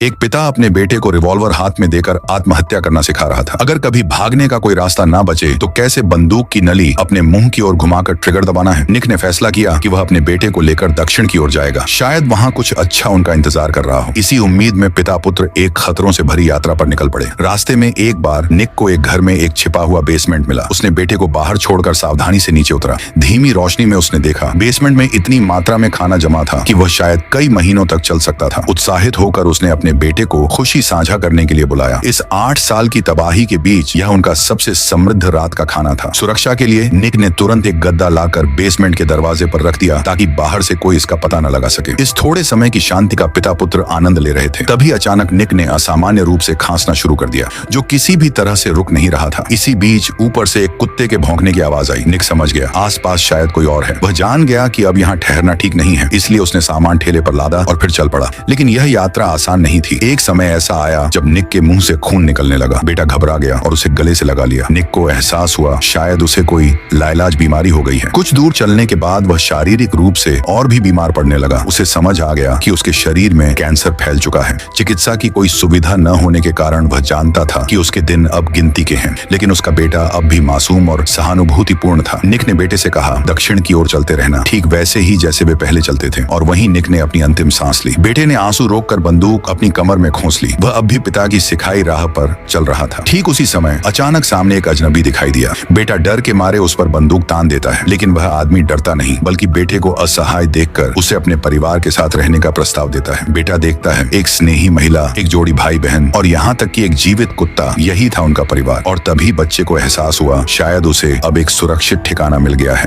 एक पिता अपने बेटे को रिवॉल्वर हाथ में देकर आत्महत्या करना सिखा रहा था। अगर कभी भागने का कोई रास्ता ना बचे तो कैसे बंदूक की नली अपने मुंह की ओर घुमाकर ट्रिगर दबाना है। निक ने फैसला किया कि वह अपने बेटे को लेकर दक्षिण की ओर जाएगा। शायद वहां कुछ अच्छा उनका इंतजार कर रहा हो। इसी उम्मीद में पिता पुत्र एक खतरों से भरी यात्रा पर निकल पड़े। रास्ते में एक बार निक को एक घर में एक छिपा हुआ बेसमेंट मिला। उसने बेटे को बाहर छोड़कर सावधानी से नीचे उतरा। धीमी रोशनी में उसने देखा बेसमेंट में इतनी मात्रा में खाना जमा था कि वह शायद कई महीनों तक चल सकता था। उत्साहित होकर उसने अपने बेटे को खुशी साझा करने के लिए बुलाया। इस 8 साल की तबाही के बीच यह उनका सबसे समृद्ध रात का खाना था। सुरक्षा के लिए निक ने तुरंत एक गद्दा लाकर बेसमेंट के दरवाजे पर रख दिया ताकि बाहर से कोई इसका पता न लगा सके। इस थोड़े समय की शांति का पिता पुत्र आनंद ले रहे थे। तभी अचानक निक ने असामान्य रूप से खांसना शुरू कर दिया, जो किसी भी तरह से रुक नहीं रहा था। इसी बीच ऊपर से एक कुत्ते के भौंकने की आवाज आई। निक समझ गया आसपास शायद कोई और है। वह जान गया कि अब यहाँ ठहरना ठीक नहीं है, इसलिए उसने सामान ठेले पर लादा और फिर चल पड़ा। लेकिन यह यात्रा आसान नहीं थी। एक समय ऐसा आया जब निक के मुंह से खून निकलने लगा। बेटा घबरा गया और उसे गले से लगा लिया। निक को एहसास हुआ शायद उसे कोई लाइलाज बीमारी हो गई है। कुछ दूर चलने के बाद वह शारीरिक रूप से और भी बीमार पड़ने लगा। उसे समझ आ गया कि उसके शरीर में कैंसर फैल चुका है। चिकित्सा की कोई सुविधा न होने के कारण वह जानता था कि उसके दिन अब गिनती के हैं। लेकिन उसका बेटा अब भी मासूम और सहानुभूतिपूर्ण था। निक ने बेटे से कहा, दक्षिण की ओर चलते रहना, ठीक वैसे ही जैसे वे पहले चलते थे। और वहीं निक ने अपनी अंतिम सांस ली। बेटे ने आंसू रोककर बंदूक अपनी कमर में खोस ली। वह अब भी पिता की सिखाई राह पर चल रहा था। ठीक उसी समय अचानक सामने एक अजनबी दिखाई दिया। बेटा डर के मारे उस पर बंदूक तान देता है, लेकिन वह आदमी डरता नहीं, बल्कि बेटे को असहाय देखकर उसे अपने परिवार के साथ रहने का प्रस्ताव देता है। बेटा देखता है एक स्नेही महिला, एक जोड़ी भाई बहन और यहाँ तक कि एक जीवित कुत्ता। यही था उनका परिवार। और तभी बच्चे को एहसास हुआ शायद उसे अब एक सुरक्षित ठिकाना मिल गया है।